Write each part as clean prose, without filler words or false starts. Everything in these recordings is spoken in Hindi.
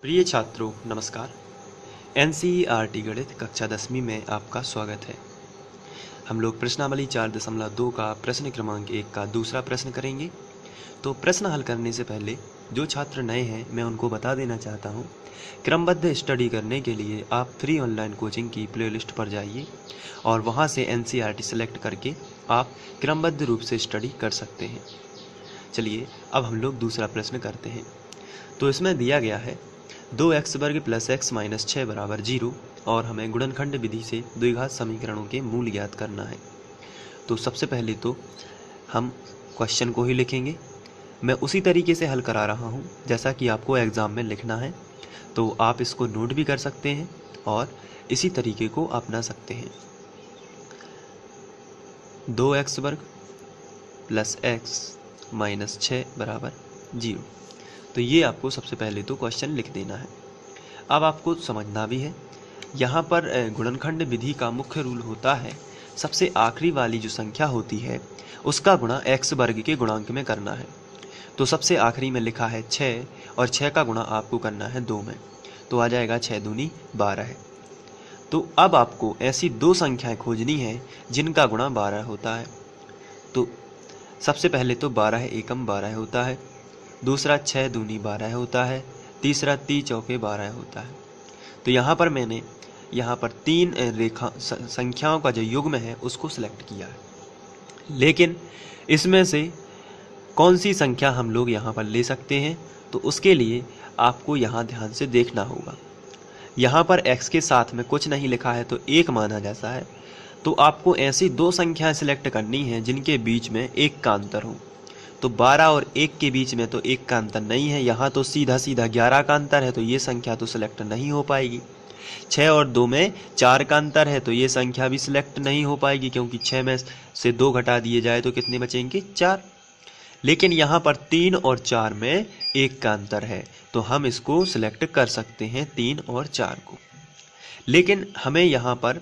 प्रिय छात्रों नमस्कार। एनसीईआरटी गणित कक्षा 10वीं में आपका स्वागत है। हम लोग प्रश्नावली 4.2 का प्रश्न क्रमांक 1 का दूसरा प्रश्न करेंगे। तो प्रश्न हल करने से पहले जो छात्र नए हैं मैं उनको बता देना चाहता हूँ, क्रमबद्ध स्टडी करने के लिए आप फ्री ऑनलाइन कोचिंग की प्लेलिस्ट पर जाइए और वहाँ से एनसीईआरटी सेलेक्ट करके आप क्रमबद्ध रूप से स्टडी कर सकते हैं। चलिए अब हम लोग दूसरा प्रश्न करते हैं। तो इसमें दिया गया है 2x वर्ग प्लस एक्स माइनस 6 बराबर 0 और हमें गुणनखंड विधि से द्विघात समीकरणों के मूल ज्ञात करना है। तो सबसे पहले तो हम क्वेश्चन को ही लिखेंगे। मैं उसी तरीके से हल करा रहा हूँ जैसा कि आपको एग्ज़ाम में लिखना है, तो आप इसको नोट भी कर सकते हैं और इसी तरीके को अपना सकते हैं। 2x वर्ग प्लस एक्स माइनस 6 बराबर 0। तो ये आपको सबसे पहले तो क्वेश्चन लिख देना है। अब आपको समझना भी है, यहाँ पर गुणनखंड विधि का मुख्य रूल होता है सबसे आखिरी वाली जो संख्या होती है उसका गुणा x वर्ग के गुणांक में करना है। तो सबसे आखिरी में लिखा है 6 और 6 का गुणा आपको करना है 2 में, तो आ जाएगा 6 दूनी 12 है। तो अब आपको ऐसी दो संख्याएं खोजनी है जिनका गुणा 12 होता है। तो सबसे पहले तो 12 एकम 12 होता है, दूसरा 6 दूनी 12 होता है, तीसरा 3 चौके 12 होता है। तो यहाँ पर मैंने यहाँ पर तीन संख्याओं का जो युग्म है उसको सिलेक्ट किया है, लेकिन इसमें से कौन सी संख्या हम लोग यहाँ पर ले सकते हैं तो उसके लिए आपको यहाँ ध्यान से देखना होगा। यहाँ पर x के साथ में कुछ नहीं लिखा है तो 1 माना जाता है, तो आपको ऐसी दो संख्याएं सिलेक्ट करनी है जिनके बीच में 1 का अंतर हो। तो 12 और 1 के बीच में तो 1 का अंतर नहीं है, यहाँ तो सीधा सीधा 11 का अंतर है, तो ये संख्या तो सिलेक्ट नहीं हो पाएगी। 6 और 2 में 4 का अंतर है, तो ये संख्या भी सिलेक्ट नहीं हो पाएगी क्योंकि 6 में से 2 घटा दिए जाए तो कितने बचेंगे 4। लेकिन यहाँ पर 3 और 4 में 1 का अंतर है, तो हम इसको सिलेक्ट कर सकते हैं 3 और 4 को। लेकिन हमें यहाँ पर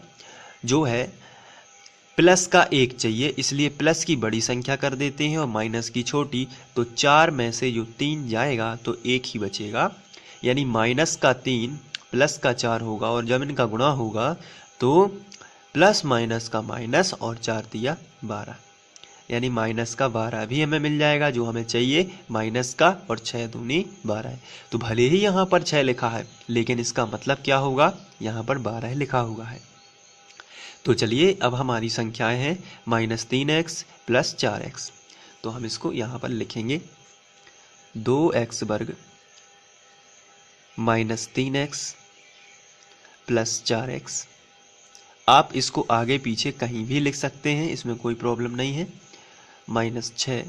जो है प्लस का 1 चाहिए, इसलिए प्लस की बड़ी संख्या कर देते हैं और माइनस की छोटी। तो 4 में से जो 3 जाएगा तो 1 ही बचेगा, यानी माइनस का 3 प्लस का 4 होगा और जब इनका गुणा होगा तो प्लस माइनस का माइनस और 4 दिया 12, यानी माइनस का 12 भी हमें मिल जाएगा जो हमें चाहिए माइनस का, और 6 दूनी 12 है। तो भले ही यहाँ पर 6 लिखा है लेकिन इसका मतलब क्या होगा, यहाँ पर 12 लिखा हुआ है। तो चलिए अब हमारी संख्याएं हैं -3x प्लस 4x। तो हम इसको यहाँ पर लिखेंगे 2x वर्ग -3x प्लस 4x। आप इसको आगे पीछे कहीं भी लिख सकते हैं, इसमें कोई प्रॉब्लम नहीं है। -6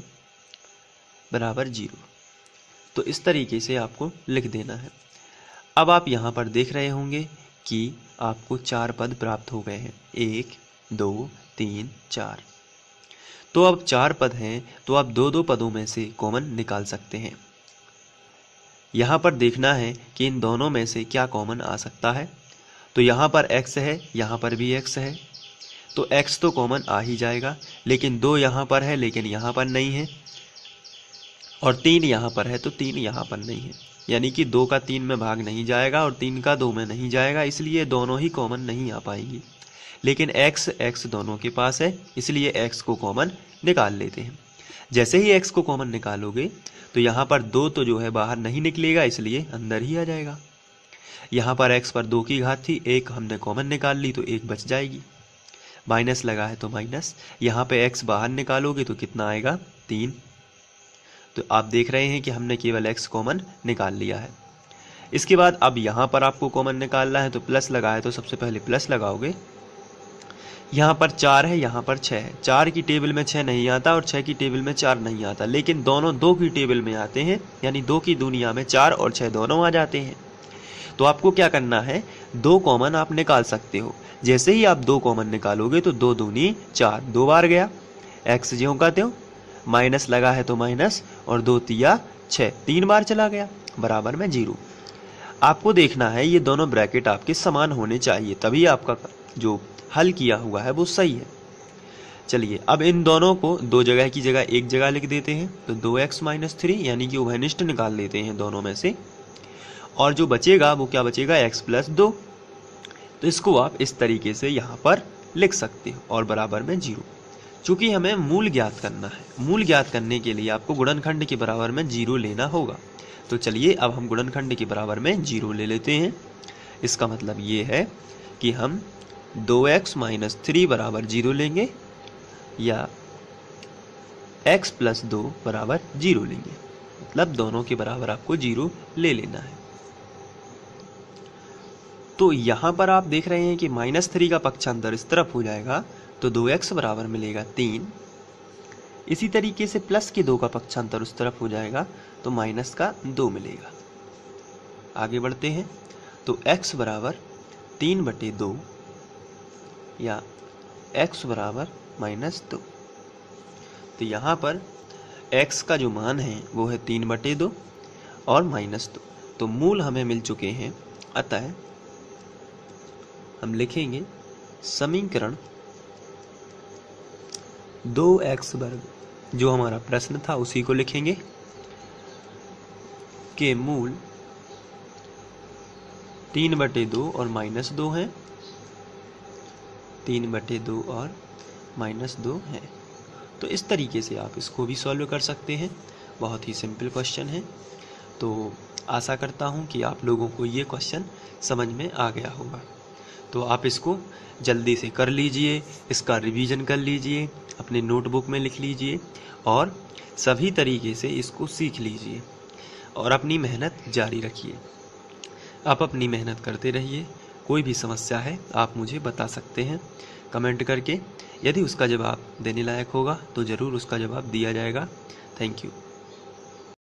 बराबर 0। तो इस तरीके से आपको लिख देना है। अब आप यहाँ पर देख रहे होंगे कि आपको 4 पद प्राप्त हो गए हैं, 1 2 3 4। तो अब 4 पद हैं तो आप दो दो पदों में से कॉमन निकाल सकते हैं। यहाँ पर देखना है कि इन दोनों में से क्या कॉमन आ सकता है। तो यहाँ पर x है, यहाँ पर भी x है, तो x तो कॉमन आ ही जाएगा, लेकिन 2 यहाँ पर है लेकिन यहाँ पर नहीं है, और 3 यहाँ पर है तो 3 यहाँ पर नहीं है, यानी कि 2 का 3 में भाग नहीं जाएगा और 3 का 2 में नहीं जाएगा, इसलिए दोनों ही कॉमन नहीं आ पाएंगी। लेकिन x दोनों के पास है, इसलिए x को कॉमन निकाल लेते हैं। जैसे ही x को कॉमन निकालोगे तो यहाँ पर 2 तो जो है बाहर नहीं निकलेगा, इसलिए अंदर ही आ जाएगा। यहाँ पर x पर 2 की घात थी, 1 हमने कॉमन निकाल ली तो 1 बच जाएगी, माइनस लगा है तो माइनस। यहाँ पे x बाहर निकालोगे तो कितना आएगा 3। तो आप देख रहे हैं कि हमने केवल x कॉमन निकाल लिया है। इसके बाद अब यहाँ पर आपको कॉमन निकालना है, तो प्लस लगा है तो सबसे पहले प्लस लगाओगे। यहाँ पर 4 है, यहाँ पर 6 है। 4 की टेबल में 6 नहीं आता और 6 की टेबल में 4 नहीं आता, लेकिन दोनों 2 की टेबल में आते हैं, यानी 2 की दुनिया में 4 और 6 दोनों आ जाते हैं। तो आपको क्या करना है, 2 कॉमन आप निकाल सकते हो। जैसे ही आप 2 कॉमन निकालोगे तो 2 दूनी 4, 2 बार गया, x ज्यों का त्यों, माइनस लगा है तो माइनस, और 2 तिया 6, 3 बार चला गया, बराबर में 0। आपको देखना है ये दोनों ब्रैकेट आपके समान होने चाहिए, तभी आपका जो हल किया हुआ है वो सही है। चलिए अब इन दोनों को 2 जगह की जगह 1 जगह लिख देते हैं, तो 2x - 3 यानी कि उभयनिष्ठ निकाल लेते हैं दोनों में से। और जो बचेगा वो क्या बचेगा, x प्लस 2। तो इसको आप इस तरीके से यहाँ पर लिख सकते हो और बराबर में 0। चूंकि हमें मूल ज्ञात करना है, मूल ज्ञात करने के लिए आपको गुणनखंड के बराबर में 0 लेना होगा। तो चलिए अब हम गुणनखंड के बराबर में 0 ले लेते हैं। इसका मतलब ये है कि हम 2x माइनस 3 बराबर 0 लेंगे या x प्लस 2 बराबर 0 लेंगे, मतलब दोनों के बराबर आपको 0 ले लेना है। तो यहाँ पर आप देख रहे हैं कि -3 का पक्षांतर इस तरफ हो जाएगा तो 2x बराबर मिलेगा 3। इसी तरीके से प्लस के 2 का पक्षांतर उस तरफ हो जाएगा तो माइनस का 2 मिलेगा। आगे बढ़ते हैं तो x बराबर 3/2 या x बराबर -2। तो यहाँ पर x का जो मान है वो है 3/2 और -2। तो मूल हमें मिल चुके हैं, अतः हम लिखेंगे समीकरण 2x वर्ग, जो हमारा प्रश्न था उसी को लिखेंगे, के मूल 3/2 और -2 हैं, 3/2 और -2 हैं। तो इस तरीके से आप इसको भी सॉल्व कर सकते हैं। बहुत ही सिंपल क्वेश्चन है। तो आशा करता हूँ कि आप लोगों को ये क्वेश्चन समझ में आ गया होगा। तो आप इसको जल्दी से कर लीजिए, इसका रिवीजन कर लीजिए, अपने नोटबुक में लिख लीजिए और सभी तरीके से इसको सीख लीजिए और अपनी मेहनत जारी रखिए। आप अपनी मेहनत करते रहिए। कोई भी समस्या है आप मुझे बता सकते हैं कमेंट करके। यदि उसका जवाब देने लायक होगा तो ज़रूर उसका जवाब दिया जाएगा। Thank you.